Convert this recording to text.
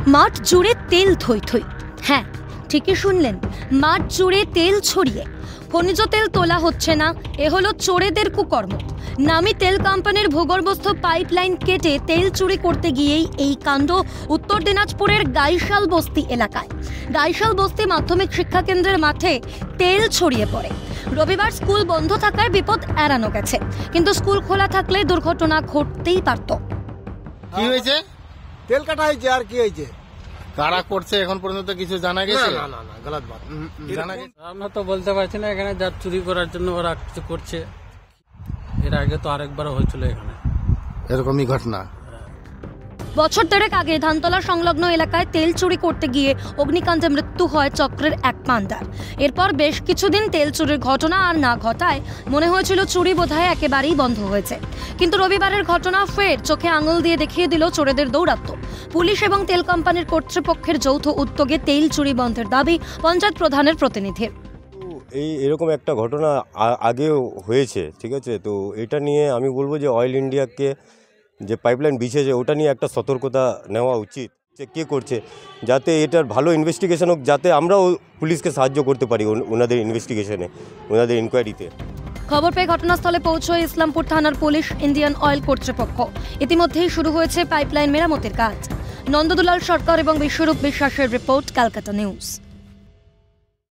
মাঠ জুড়ে তেল থই থই। হ্যাঁ, ঠিকই শুনলেন, মাঠ জুড়ে তেল ছড়িয়ে খনিজ তেল তোলা হচ্ছে না। এ হলো চোরেদের কুকর্ম। নামি তেল কোম্পানির ভূগর্ভস্থ পাইপলাইন কেটে তেল চুরি করতে গিয়েই এই কাণ্ড উত্তর দিনাজপুরের গাইশাল বস্তি এলাকায়। গাইশাল বস্তি মাধ্যমিক শিক্ষা কেন্দ্রের মাঠে তেল ছড়িয়ে পড়ে। রবিবার স্কুল বন্ধ থাকায় বিপদ এড়ানো গেছে, কিন্তু স্কুল খোলা থাকলে দুর্ঘটনা ঘটতেই পারত। কি হয়েছে? তেল কাটা হয়েছে। আর কি হয়েছে? কারা করছে এখন পর্যন্ত কিছু জানা গেছে? না না না, গলত বাত। জানা গেছে? আমরা তো বলতে পারছি না, এখানে যা চুরি করার জন্য ওরা কিছু করছে। এর আগে তো আরেকবারও হয়েছিল এখানে এরকমই ঘটনা। বছর দেড়েক আগে ধানতলা সংলগ্ন এলাকায় তেল চুরি করতে গিয়ে অগ্নিকাণ্ডে মৃত্যু হয় চক্রের এক পান্ডার। এরপর বেশ কিছুদিন তেল চুরির ঘটনা আর না ঘটায় মনে হয়েছিল চুরি বোধহয় একেবারেই বন্ধ হয়েছে। কিন্তু রবিবারের ঘটনা ফের চোখে আঙুল দিয়ে দেখিয়ে দিল চোরেদের দৌরাত্ম্য। পুলিশ এবং তেল কোম্পানির কর্তৃপক্ষের যৌথ উদ্যোগে তেল চুরি বন্ধের দাবি পঞ্চায়েত প্রধানের প্রতিনিধির। এরকম একটা ঘটনা আগেও হয়েছে, ঠিক আছে? তো এটা নিয়ে আমি বলবো যে অয়েল ইন্ডিয়াকে যে পাইপলাইন বিছেছে ওটা নিয়ে একটা সতর্কতা নেওয়া উচিত, যে কে করছে, যাতে এটার ভালো ইনভেস্টিগেশন হোক, যাতে আমরাও পুলিশকে সাহায্য করতে পারি ওনাদের ইনভেস্টিগেশনে, ওনাদের ইনকোয়ারিতে। খবর পেয়ে ঘটনাস্থলে পৌঁছয় ইসলামপুর থানার পুলিশ, ইন্ডিয়ান অয়েল কর্তৃপক্ষ। ইতিমধ্যেই শুরু হয়েছে পাইপলাইন মেরামতের কাজ। নন্দদুলাল সরকার এবং বিশ্বরূপ বিশ্বাসের রিপোর্ট, ক্যালকাটা নিউজ।